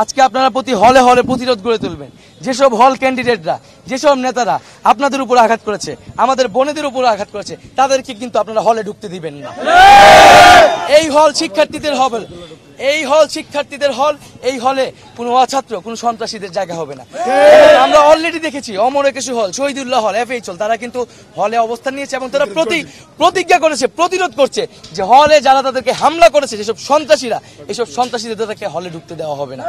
আজকে আপনারা প্রতি হলে হলে প্রতিরোধ গড়ে তুলবেন। যেসব হল ক্যান্ডিডেটরা, যেসব নেতারা আপনাদের উপর আঘাত করেছে, আমাদের বোনেদের উপর আঘাত করেছে, তাদেরকে কিন্তু আপনারা হলে ঢুকতে দিবেন না। এই হল শিক্ষার্থীদের হল, এই হল শিক্ষার্থীদের হল, এই হলে কোনো অছাত্র, কোনো সন্ত্রাসীদের জায়গা হবে না। আমরা অলরেডি দেখেছি অমর একুশে হল, শহীদুল্লাহ হল, এফএইচ হল, তারা কিন্তু হলে অবস্থান নিয়েছে এবং তারা প্রতিজ্ঞা করেছে, প্রতিরোধ করছে যে হলে যারা তাদেরকে হামলা করেছে, যেসব সন্ত্রাসীরা, এইসব সন্ত্রাসীদের তাদেরকে হলে ঢুকতে দেওয়া হবে না।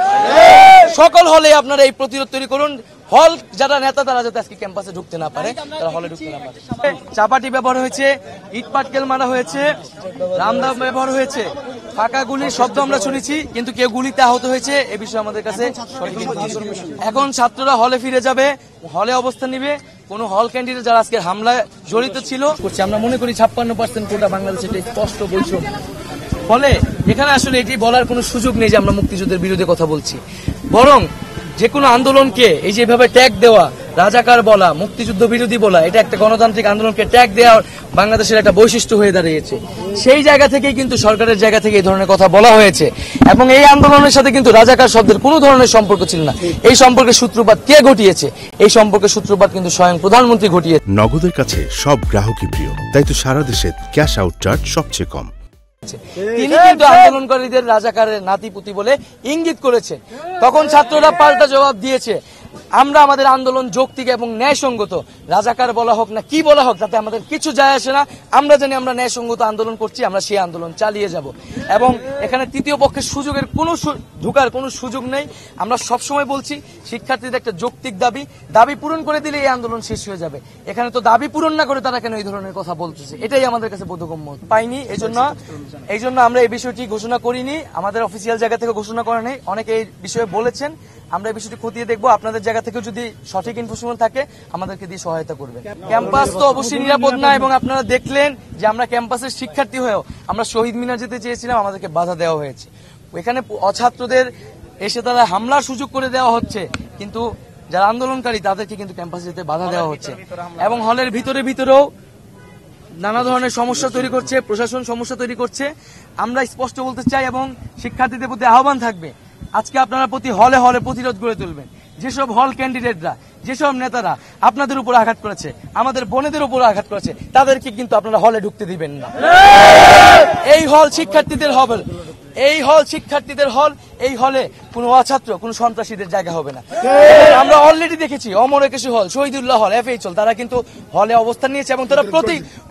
সকল হলে আপনারা এই প্রতিরোধ তৈরি করুন। হল যারা নেতা তারা যাতে আজকে ক্যাম্পাসে ঢুকতে না পারে, তারা হলে ঢুকতে না পারে। চাপাটি ব্যবহার হয়েছে, ইট পাটকেল মারা হয়েছে, রামদা ব্যবহার হয়েছে, ফাঁকা গুলির শব্দ আমরা শুনেছি, কিন্তু কেউ গুলিতে আহত হয়েছে এ বিষয়ে আমাদের কাছে সঠিক ইনফরমেশন। এখন ছাত্ররা হলে ফিরে যাবে, হলে অবস্থান নিবে। কোন হল ক্যান্ডিডেট যারা আজকে হামলায় জড়িত ছিল করছে, আমরা মনে করি 56% কোটা বাংলাদেশে একটা স্পষ্ট বৈষম্য। ফলে এখানে আসলে এটি বলার কোনো সুযোগ নেই যে আমরা মুক্তিযুদ্ধের বিরুদ্ধে কথা বলছি, বরং যে কোনো আন্দোলনকে এই যেভাবে ট্যাগ দেওয়া, রাজাকার বলা, মুক্তিযুদ্ধ বিরোধী বলা, এটা একটা গণতান্ত্রিক আন্দোলনকে ট্যাগ দেওয়ার বাংলাদেশের একটা বৈশিষ্ট্য হয়ে দাঁড়িয়েছে। সেই জায়গা থেকেই কিন্তু সরকারের জায়গা থেকে এই ধরনের কথা বলা হয়েছে এবং এই আন্দোলনের সাথে কিন্তু রাজাকার শব্দের কোনো ধরনের সম্পর্ক ছিল না। এই সম্পর্কের সূত্রপাত কে ঘটিয়েছে? এই সম্পর্কের সূত্রপাত কিন্তু স্বয়ং প্রধানমন্ত্রী ঘটিয়েছে। নগদের কাছে সব গ্রাহকই প্রিয়, তাই তো সারা দেশে ক্যাশ আউট চার্জ সবচেয়ে কম। তিনি কিন্তু আন্দোলনকারীদের রাজাকারের নাতিপুতি বলে ইঙ্গিত করেছেন। তখন ছাত্ররা পাল্টা জবাব দিয়েছে, আমরা আমাদের আন্দোলন যৌক্তিক এবং ন্যায়সঙ্গত, রাজাকার বলা হোক না কি বলা হোক তাতে আমাদের কিছু যায় আসে না। আমরা জানি আমরা ন্যায়সঙ্গত আন্দোলন করছি, আমরা সেই আন্দোলন চালিয়ে যাব এবং এখানে তৃতীয় পক্ষের সুযোগের কোনো ঢুকার কোনো সুযোগ নেই। আমরা সবসময় বলছি শিক্ষার্থীদের একটা যৌক্তিক দাবি পূরণ করে দিলে এই আন্দোলন শেষ হয়ে যাবে। এখানে তো দাবি পূরণ না করে তারা কেন এই ধরনের কথা বলতেছে, এটাই আমাদের কাছে বোধগম্য পাইনি। এই জন্য আমরা এই বিষয়টি ঘোষণা করিনি, আমাদের অফিসিয়াল জায়গা থেকে ঘোষণা করা নেই। অনেকে এই বিষয়ে বলেছেন, আমরা এই বিষয়টি খতিয়ে দেখবো। আপনাদের জায়গা থেকে যদি সঠিক ইনফরমেশন থাকে আমাদেরকে দিয়ে সহায়তা করবেন। ক্যাম্পাস তো অবশ্যই নিরাপদ না এবং আপনারা দেখলেন যে আমরা ক্যাম্পাসের শিক্ষার্থী হয়েও আমরা শহীদ মিনার যেতে চেয়েছিলাম, আমাদেরকে বাধা দেওয়া হয়েছে। এখানে অছাত্রদের এসে তারা হামলার সুযোগ করে দেওয়া হচ্ছে, কিন্তু যারা আন্দোলনকারী তাদেরকে কিন্তু ক্যাম্পাসে যেতে বাধা দেওয়া হচ্ছে এবং হলের ভিতরেও নানা ধরনের সমস্যা তৈরি করছে, প্রশাসন সমস্যা তৈরি করছে। আমরা স্পষ্ট বলতে চাই এবং শিক্ষার্থীদের প্রতি আহ্বান থাকবে, আজকে আপনারা প্রতি হলে হলে প্রতিরোধ গড়ে তুলবেন। যেসব হল ক্যান্ডিডেটরা, যেসব নেতারা আপনাদের উপর আঘাত করেছে, আমাদের বোনেদের উপর আঘাত করেছে, তাদেরকে কিন্তু আপনারা হলে ঢুকতে দিবেন না। এই হল শিক্ষার্থীদের হল, এই হল শিক্ষার্থীদের হল, এই হলে কোনো অছাত্র, কোনো সন্ত্রাসীদের জায়গা হবে না। আমরা অলরেডি দেখেছি অমর একুশে হল, শহীদুল্লাহ হল, এফএইচ হল, তারা কিন্তু হলে অবস্থান নিয়েছে এবং তারা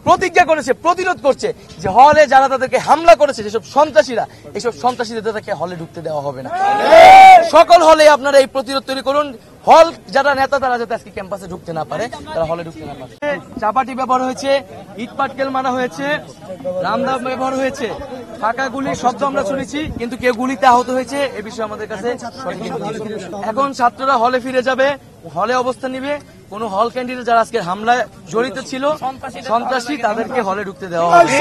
প্রতিজ্ঞা করেছে, প্রতিরোধ করছে যে হলে যারা তাদেরকে হামলা করেছে, যেসব সন্ত্রাসীরা, এইসব সন্ত্রাসীদের তাদেরকে হলে ঢুকতে দেওয়া হবে না। সকল হলে আপনারা এই প্রতিরোধ তৈরি করুন। হল যারা নেতা তারা যাতে আজকে ক্যাম্পাসে ঢুকতে না পারে, তারা হলে ঢুকতে না পারে। চাপাটি ব্যবহার হয়েছে, ইট পাটকেল মারা হয়েছে, রামদা ব্যবহার হয়েছে, ফাঁকা গুলির শব্দ আমরা শুনেছি, কিন্তু কেউ গুলিতে আহত হয়েছে এ বিষয়ে আমাদের কাছে সঠিক ইনফরমেশন। এখন ছাত্ররা হলে ফিরে যাবে, হলে অবস্থান নিবে। কোন হল ক্যান্ডিডেট যারা আজকে হামলায় জড়িত ছিল, সন্ত্রাসী, তাদেরকে হলে ঢুকতে দেওয়া হবে।